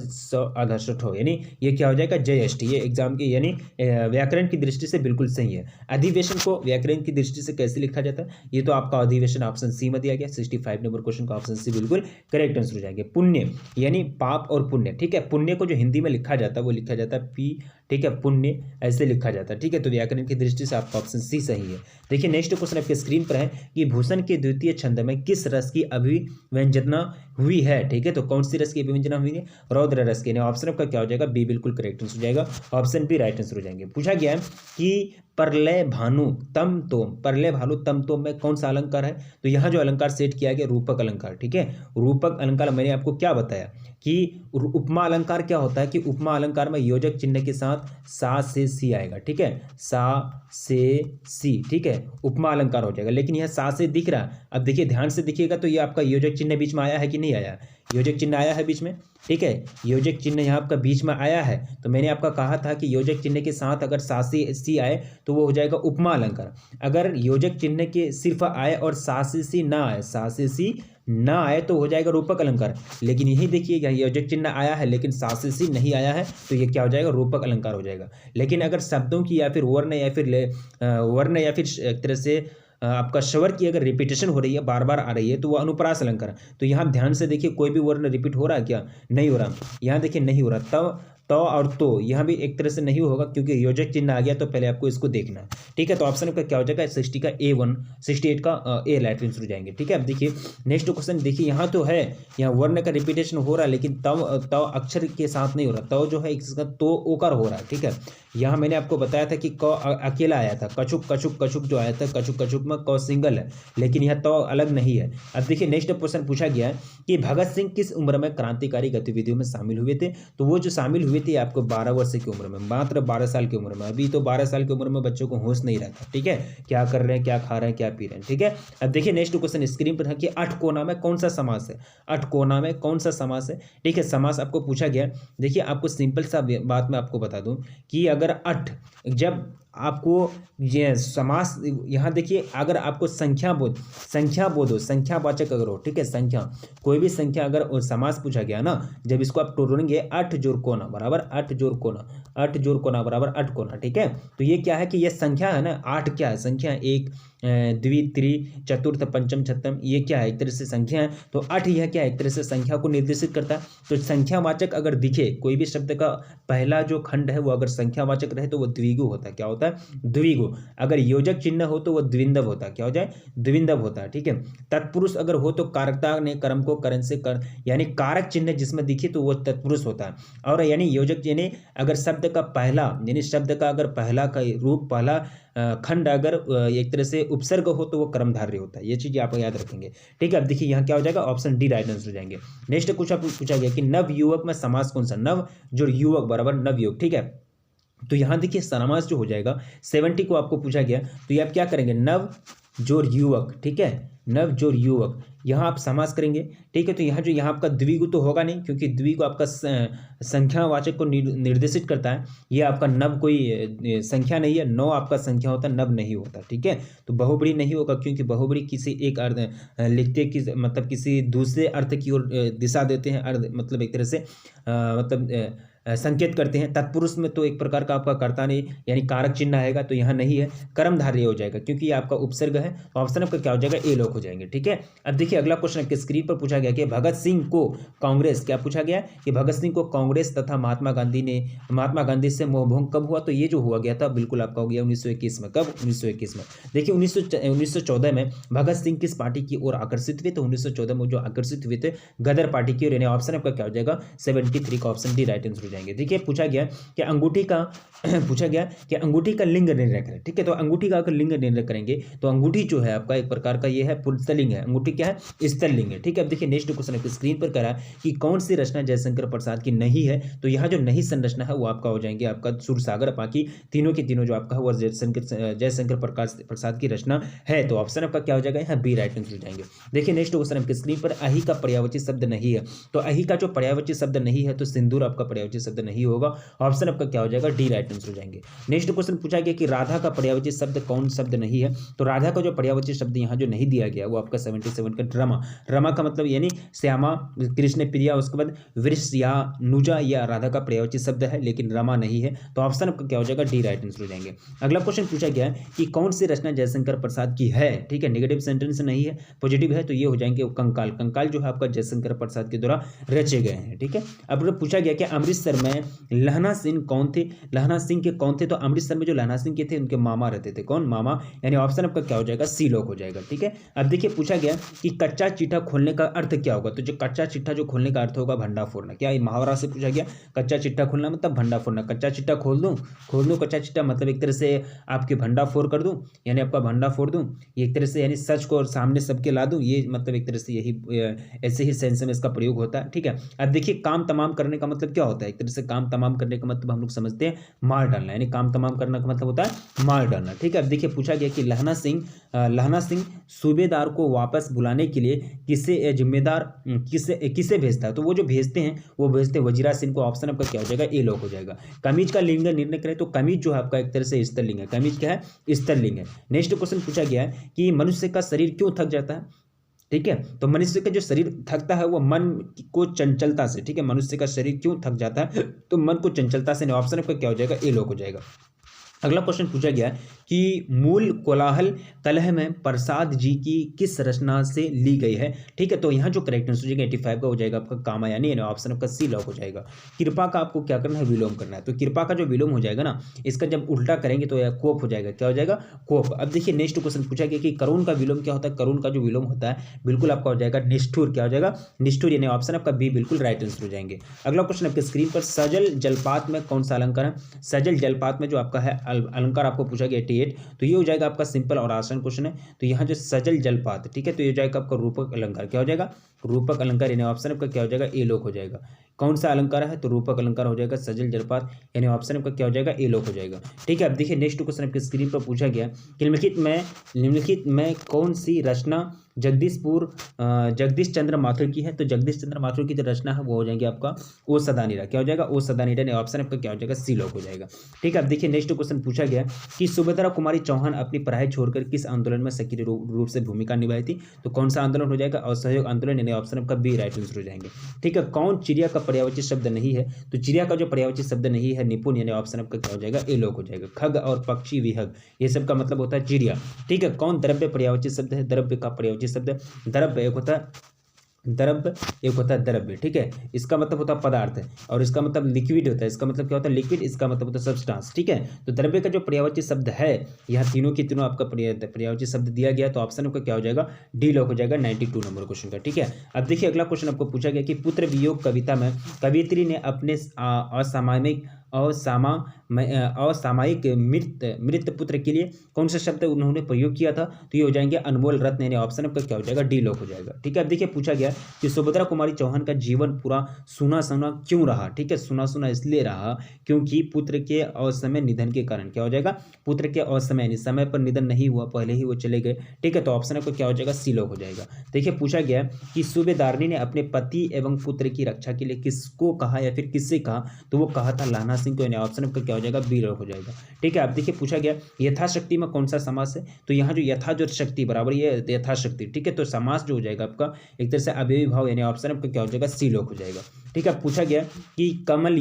आधर्षट हो, यानी ये क्या हो जाएगा, ज्येष्ठ। ये एग्जाम की यानी व्याकरण की दृष्टि से बिल्कुल सही है। अधिवेशन को व्याकरण की दृष्टि से कैसे लिखा जाता है, ये तो आपका अधिवेशन ऑप्शन सी में दिया गया, 65 नंबर क्वेश्चन का ऑप्शन सी बिल्कुल करेक्ट आंसर हो जाएंगे। पुण्य यानी पाप और पुण्य, ठीक है। पुण्य को जो हिंदी में लिखा जाता है वो लिखा जाता है पी, ठीक है, पुण्य ऐसे लिखा जाता है, ठीक है। तो व्याकरण की दृष्टि से आपका ऑप्शन सी सही है। देखिए नेक्स्ट क्वेश्चन आपके स्क्रीन पर है कि भूषण के द्वितीय छंद में किस रस की अभिव्यंजना हुई है, ठीक है। तो कौन सी रस की अभिव्यंजना हुई है, रौद्र रस की। ऑप्शन आपका क्या हो जाएगा, बी बिल्कुल करेक्ट आंसर हो जाएगा, ऑप्शन बी राइट आंसर हो जाएंगे। पूछा गया है कि परलय भानु तम तोम, परलय भानु तम तोम में कौन सा अलंकार है, तो यहाँ जो अलंकार सेट किया गया रूपक अलंकार, ठीक है। रूपक अलंकार मैंने आपको क्या बताया कि उपमा अलंकार क्या होता है कि उपमा अलंकार में योजक चिन्ह के साथ सा से सी आएगा, ठीक है, सा से सी, ठीक है, उपमा अलंकार हो जाएगा। लेकिन यह सा से दिख रहा है, अब देखिए ध्यान से देखिएगा तो ये आपका योजक चिन्ह बीच में आया है कि नहीं आया, योजक चिन्ह आया है बीच में, ठीक है। योजक चिन्ह यहाँ आपका बीच में आया है, तो मैंने आपका कहा था कि योजक चिन्ह के साथ अगर सा से सी आए तो वो हो जाएगा उपमा अलंकार। अगर योजक चिन्ह के सिर्फ आए और सा से सी ना आए, सा से सी ना आए तो हो जाएगा रूपक अलंकार। लेकिन यही देखिए यहाँ योजक चिन्ह आया है लेकिन सा से सी नहीं आया है, तो ये क्या हो जाएगा, रूपक अलंकार हो जाएगा। लेकिन अगर शब्दों की या फिर वर्ण या फिर एक तरह से आपका स्वर की अगर रिपीटेशन हो रही है, बार बार आ रही है, तो वो अनुप्रास अलंकार है। तो यहाँ ध्यान से देखिए कोई भी वर्ण रिपीट हो रहा है क्या, नहीं हो रहा, यहाँ देखिए नहीं हो रहा। तब तो और तो यहाँ भी एक तरह से नहीं होगा क्योंकि योजक चिन्ह आ गया, तो पहले आपको इसको देखना है, ठीक है। तो ऑप्शन का क्या हो जाएगा, 60 का A1, 68 का ए राइट आंसर हो जाएंगे, ठीक है। अब देखिए नेक्स्ट क्वेश्चन, देखिए यहाँ तो है, यहाँ वर्ण का रिपीटेशन हो रहा है लेकिन तव अक्षर के साथ नहीं हो रहा, तव जो है इसका तो ओकर हो रहा है, ठीक है। यहाँ मैंने आपको बताया था कि क अकेला आया था, कछुक कछुक कछुक जो आया था, कछुक कछुक में क सिंगल है, लेकिन यह तो अलग नहीं है। अब देखिए नेक्स्ट क्वेश्चन पूछा गया है कि भगत सिंह किस उम्र में क्रांतिकारी गतिविधियों में शामिल हुए थे, तो वो जो शामिल हुए थे आपको 12 वर्ष की उम्र में, मात्र 12 साल की उम्र में। अभी तो 12 साल की उम्र में बच्चों को होश नहीं रहता, ठीक है, क्या कर रहे हैं, क्या खा रहे हैं, क्या पी रहे हैं, ठीक है। अब देखिए नेक्स्ट क्वेश्चन स्क्रीन पर है कि अठकोना में कौन सा समास है, अठकोना में कौन सा समास है, ठीक है। समास आपको पूछा गया, देखिए आपको सिंपल सा बात मैं आपको बता दूं कि अगर अठ, जब आपको ये समास, यहाँ देखिए अगर आपको संख्या बोध हो, संख्यावाचक अगर हो, ठीक है, संख्या कोई भी संख्या अगर समास पूछा गया ना, जब इसको आप तोड़ेंगे, अठ जोड़ कोना बराबर अठ जोड़ कोना, अठ जोड़ कोना बराबर अठ कोना, ठीक है। तो ये क्या है कि ये संख्या है ना, आठ क्या है, संख्या एक, द्वि, त्रि, चतुर्थ, पंचम, छठम, ये क्या है, एक तरह से संख्या है। तो अठ यह क्या है, एक तरह से संख्या को निर्देशित करता है। तो संख्यावाचक अगर दिखे, कोई भी शब्द का पहला जो खंड है वो अगर संख्यावाचक रहे तो वो द्विगु होता है, क्या होता है, द्विगु। अगर योजक चिन्ह हो तो वो द्विंदव होता है, क्या हो जाए, द्विंदव होता है, ठीक है। तत्पुरुष अगर हो तो कारकता ने कर्म को करण से कर, यानी कारक चिन्ह जिसमें दिखे तो वो तत्पुरुष होता है। और यानी योजक यानी अगर शब्द का पहला, यानी शब्द का अगर पहला का रूप, पहला खंड अगर एक तरह से उपसर्ग हो तो वो कर्मधारय होता है, ये चीज आप याद रखेंगे, ठीक है। अब देखिए यहाँ क्या हो जाएगा, ऑप्शन डी राइट आंसर हो जाएंगे। नेक्स्ट कुछ पूछा गया कि नव युवक में समास कौन सा, नव जो युवक बराबर नव युवक, ठीक है। तो यहाँ देखिए समास जो हो जाएगा 70 को आपको पूछा गया, तो ये आप क्या करेंगे, नव जोड़ युवक, ठीक है, नव जोड़ युवक, यहाँ आप समास करेंगे, ठीक है। तो यहाँ जो यहाँ आपका द्विगु तो होगा नहीं क्योंकि द्विगु आपका संख्यावाचक को निर्देशित करता है, ये आपका नव कोई संख्या नहीं है, नौ आपका संख्या होता है, नव नहीं होता, ठीक है। तो बहुब्री नहीं होगा क्योंकि बहुब्री किसी एक अर्थ लिखते कि मतलब किसी दूसरे अर्थ की ओर दिशा देते हैं, अर्थ मतलब एक तरह से मतलब संकेत करते हैं। तत्पुरुष में तो एक प्रकार का आपका कर्ता नहीं यानी कारक चिन्ह आएगा, तो यहाँ नहीं है, कर्मधारय हो जाएगा क्योंकि ये आपका उपसर्ग है। तो ऑप्शन आपका क्या हो जाएगा, ए लोग हो जाएंगे। ठीक है, अब देखिए अगला क्वेश्चन आपके स्क्रीन पर पूछा गया कि भगत सिंह को कांग्रेस, क्या पूछा गया कि भगत सिंह को कांग्रेस तथा महात्मा गांधी से मोहभंग कब हुआ। तो ये जो हुआ गया था बिल्कुल आपका हो गया 1921 में। कब, 1921 में। देखिए 1914 में भगत सिंह किस पार्टी की ओर आकर्षित हुए। तो 1914 में जो आकर्षित हुए थे गदर पार्टी की ओर, यानी ऑप्शन आपका क्या हो जाएगा 73 का ऑप्शन डी राइट आंसर हो जाएंगे। देखिए पूछा गया कि अंगूठी का पूछा गया कि अंगूठी का लिंग निर्णय करें। ठीक है, तो अंगूठी का अगर लिंग निर्णय करेंगे तो अंगूठी जो है आपका एक प्रकार का ये है पुल्लिंग है, अंगूठी क्या है, स्त्रीलिंग है। ठीक है, अब देखिए नेक्स्ट क्वेश्चन आपकी स्क्रीन पर करा कि कौन सी रचना जयशंकर प्रसाद की नहीं है। तो यहाँ जो नहीं संरचना है वो आपका हो जाएंगे आपका सूरसागर, बाकी तीनों के तीनों जो आपका है वो जयशंकर प्रसाद की रचना है। तो ऑप्शन आपका क्या हो जाएगा, यहाँ बी राइट आंसर हो जाएंगे। देखिए नेक्स्ट क्वेश्चन आपकी स्क्रीन पर अहि का पर्यायवाची शब्द नहीं है। तो अहि का जो पर्यायवाची शब्द नहीं है तो सिंदूर आपका पर्यायवाची शब्द नहीं होगा। ऑप्शन आपका क्या हो जाएगा, डी राइट आंसर हो जाएंगे। नेक्स्ट क्वेश्चन पूछा गया कि राधा का पर्यायवाची शब्द कौन शब्द नहीं है। तो राधा का जो पर्यायवाची शब्द यहाँ जो नहीं दिया गया वो आपका 77 का रमा। रमा का मतलब यानी श्यामा, कृष्ण प्रिया, उसके बाद वृष या नुजा या राधा का पर्यायवाची शब्द है, लेकिन रमा नहीं है। तो ऑप्शन आपका क्या हो जाएगा, डी राइट आंसर हो जाएंगे। अगला क्वेश्चन पूछा गया है कि कौन सी रचना जयशंकर प्रसाद की है। ठीक है, नेगेटिव सेंटेंस नहीं है, पॉजिटिव है, तो ये हो जाएंगे कंकाल। कंकाल जो है आपका जयशंकर प्रसाद के द्वारा रचे गए हैं। ठीक है, अब पूछा गया कि अमृतसर में लहना सिंह कौन थे। लहना सिंह के कौन थे। तो अमृतसर में जो लहना सिंह के थे उनके मामा रहते थे। कौन, मामा, यानी ऑप्शन आपका क्या हो जाएगा, सी लोग हो जाएगा। ठीक है, अब देखिए पूछा गया कि कच्चा चिट्ठा खोलने का अर्थ क्या होगा। तो जो कच्चा चिट्ठा जो खोलने का अर्थ होगा भंडा फोड़ना। क्या मुहावरा से पूछा गया, कच्चा चिट्ठा खोलना मतलब भंडा फोड़ना। कच्चा चिट्ठा खोल दूं कच्चा चिट्ठा मतलब एक तरह से आपके भंडा फोड़ कर दूं, यानी आपका भंडा फोड़ दूं, एक तरह से यानी सच को सामने सबके ला दूं, ये मतलब एक तरह से यही ऐसे ही सेंस में इसका प्रयोग होता है। ठीक है, अब देखिए काम तमाम करने का मतलब क्या होता है। एक तरह से काम तमाम करने का मतलब हम लोग समझते हैं मार डालना, यानी काम तमाम करने का मतलब होता है मार डालना। ठीक है, अब देखिए पूछा गया कि लहना सिंह सूबेदार को वापस बुलाने के लिए किसे भेजता है। तो वो जो भेजते हैं वजीरा सिंह को। ऑप्शन आपका क्या हो जाएगा, ए लोग हो जाएगा। कमीज का लिंग निर्णय करें तो कमीज जो है आपका एक तरह से स्त्रीलिंग है। कमीज क्या है, स्त्रीलिंग है। नेक्स्ट क्वेश्चन पूछा गया है कि मनुष्य का शरीर क्यों थक जाता है। ठीक है, तो मनुष्य का जो शरीर थकता है वो मन को चंचलता से। ठीक है, मनुष्य का शरीर क्यों थक जाता है, तो मन को चंचलता से। ऑप्शन आपका क्या हो जाएगा, ए लोग हो जाएगा। अगला क्वेश्चन पूछा गया कि मूल कोलाहल कलह में प्रसाद जी की किस रचना से ली गई है। ठीक है, तो यहाँ जो करेक्ट आंसर हो जाएगा 85 का हो जाएगा आपका कामायनी, ऑप्शन आपका सी लॉक हो जाएगा। कृपा का आपको क्या करना है, विलोम करना है। तो कृपा का जो विलोम हो जाएगा ना, इसका जब उल्टा करेंगे तो यह कोप हो जाएगा। क्या हो जाएगा, कोप। अब देखिए नेक्स्ट क्वेश्चन पूछा गया कि करुण का विलोम क्या होता है। करुण का जो विलोम होता है बिल्कुल आपका हो जाएगा निष्ठुर। क्या हो जाएगा, निष्ठुर, यानी ऑप्शन आपका बी बिल्कुल राइट आंसर हो जाएंगे। अगला क्वेश्चन आपके स्क्रीन पर सजल जलपात में कौन सा अलंकार है। सजल जलपात में जो आपका है अलंकार आपको पूछा गया 88, तो ये हो जाएगा आपका सिंपल और आसान क्वेश्चन है। तो यहाँ जो सजल जलपात, ठीक है, तो ये हो जाएगा आपका रूपक अलंकार। क्या हो जाएगा, रूपक अलंकार, यानी ऑप्शन आपका क्या हो जाएगा, ए लोक हो जाएगा। कौन सा अलंकार है, तो रूपक अलंकार हो जाएगा सजल जलपात, यानी ऑप्शन आपका क्या हो जाएगा, ए लोक हो जाएगा। ठीक है, अब देखिए नेक्स्ट क्वेश्चन आपके स्क्रीन पर पूछा गया निम्नलिखित में कौन सी रचना जगदीश चंद्र माथुर की है। तो जगदीश चंद्र माथुर की जो रचना है वो हो जाएगी आपका ओ सदानीरा। क्या हो जाएगा, ओ सदानीरा, यानी ऑप्शन आपका क्या हो जाएगा, सी लोक हो जाएगा। ठीक है, अब देखिए नेक्स्ट क्वेश्चन पूछा गया कि सुभद्रा कुमारी चौहान अपनी पढ़ाई छोड़कर किस आंदोलन में सक्रिय रूप से भूमिका निभाई थी। तो कौन सा आंदोलन हो जाएगा, असहयोग आंदोलन, यानी ऑप्शन आपका बी राइट आंसर हो जाएंगे। ठीक है, कौन चिड़िया का पर्यायवाची शब्द नहीं है। तो चिड़िया का जो पर्यायवाची शब्द नहीं है निपुण, यानी ऑप्शन आपका क्या हो जाएगा, ए लोक हो जाएगा। खग और पक्षी विहग, ये सब का मतलब होता है चिड़िया। ठीक है, कौन द्रव्य पर्यायवाची शब्द है। द्रव्य का पर्यायवाची शब्द द्रव्य एक होता है द्रव्य। ठीक है, इसका मतलब होता है पदार्थ और इसका मतलब लिक्विड होता है। इसका मतलब क्या होता है, लिक्विड, इसका मतलब होता है सब्सटेंस। ठीक है, तो द्रव्य का जो पर्यायवाची शब्द है, यहाँ तीनों के तीनों आपका पर्यायवाची शब्द दिया गया, तो ऑप्शन आपका क्या हो जाएगा, डी लॉक हो जाएगा 92 नंबर क्वेश्चन का। ठीक है, अब देखिए अगला क्वेश्चन आपको पूछा गया कि पुत्र वियोग कविता में कवियत्री ने अपने असामयिक मृत पुत्र के लिए कौन सा शब्द उन्होंने प्रयोग किया था। तो ये हो जाएंगे अनमोल रत्न, यानी ऑप्शन आपका क्या हो जाएगा, डी लॉक हो जाएगा। ठीक है, अब देखिए पूछा गया कि सुभद्रा कुमारी चौहान का जीवन पूरा सुना सुना क्यों रहा। ठीक है, सुना सुना इसलिए रहा क्योंकि पुत्र के असमय निधन के कारण। क्या हो जाएगा, पुत्र के असमय, यानी समय पर निधन नहीं हुआ, पहले ही वो चले गए। ठीक है, तो ऑप्शन आपका क्या हो जाएगा, सी लॉक हो जाएगा। देखिए पूछा गया कि सूबेदारनी ने अपने पति एवं पुत्र की रक्षा के लिए किसको कहा या फिर किससे कहा। तो वो कहा था लहना सिंह को, यानी ऑप्शन आपका क्या हो जाएगा, बी लॉक हो जाएगा। ठीक है, अब देखिए पूछा गया यथाशक्ति में कौन सा समास है। तो यहाँ जो यथा जो शक्ति बराबर ये यथाशक्ति। ठीक है, तो समास जो हो जाएगा आपका एक तरह से अव्ययी भाव, यानी ऑप्शन आपका क्या हो जाएगा, सी लॉक हो जाएगा। ठीक है। पूछा गया कि कमल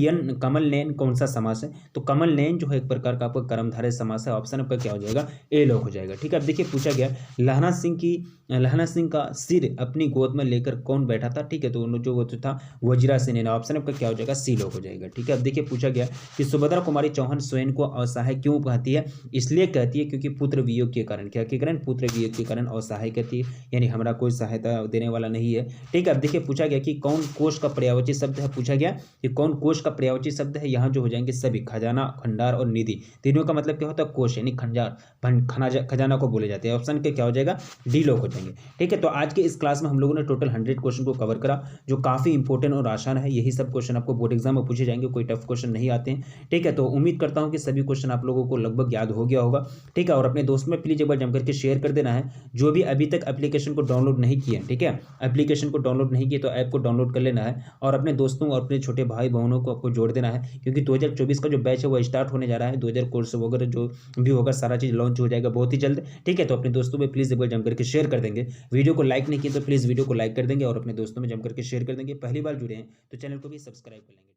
नयन कौन सा समास है, तो कमल नयन जो है एक प्रकार का आपका कर्मधारय समास है। ऑप्शन आपका क्या हो जाएगा, ए लॉक हो जाएगा। ठीक है। अब देखिए पूछा गया लहना सिंह का सिर अपनी गोद में लेकर कौन बैठा था। ठीक है, तो जो वो था वजीरा सिंह ने। ऑप्शन आपका क्या हो जाएगा, सी लॉक हो जाएगा। ठीक है। अब देखिए पूछा गया कि सुभद्रा कुमारी चौहान स्वयं को असहाय क्यों कहती है, इसलिए कहती है क्योंकि पुत्र वियोग के कारण, क्या के कारण, पुत्र वियोग के कारण असहाय कहती है, यानी हमारा कोई सहायता देने वाला नहीं है। ठीक है। अब देखिए पूछा गया कि कौन कोष का पर्यायवाची शब्द है। पूछा गया कि कौन कोष का पर्यायवाची शब्द है। यहाँ जो हो जाएंगे सभी, खजाना, भंडार और निधि, तीनों का मतलब क्या होता है, कोष, यानी खजाना को बोले जाते हैं। ऑप्शन के क्या हो जाएगा, डी लॉक हो जाएंगे। ठीक है। तो आज के इस क्लास में हम लोगों ने टोटल 100 क्वेश्चन को कवर करा, जो काफी इंपॉर्टेंट और आसान है। यही सब क्वेश्चन आपको बोर्ड एग्जाम में पूछे जाएंगे, कोई टफ क्वेश्चन नहीं आते हैं। ठीक है। तो उम्मीद करता हूं कि सभी क्वेश्चन आप लोगों को लगभग याद हो गया होगा। ठीक है। और अपने दोस्त में प्लीज एक बार जम करके शेयर कर देना है, जो भी अभी तक एप्लीकेशन को डाउनलोड नहीं किए। ठीक है, एप्लीकेशन को डाउनलोड नहीं किए तो ऐप को डाउनलोड कर लेना है और अपने दोस्तों और अपने छोटे भाई बहनों को आपको जोड़ देना है, क्योंकि 2024 का जो बैच है वो स्टार्ट होने जा रहा है। 2000 कोर्स वगैरह जो भी होगा सारा चीज़ लॉन्च हो जाएगा बहुत ही जल्द। ठीक है। तो अपने दोस्तों में प्लीज़ एक बार जम करके शेयर कर देंगे। वीडियो को लाइक नहीं किए तो प्लीज़ वीडियो को लाइक कर देंगे और अपने दोस्तों में जम करके शेयर कर देंगे। पहली बार जुड़े हैं तो चैनल को भी सब्सक्राइब कर लेंगे।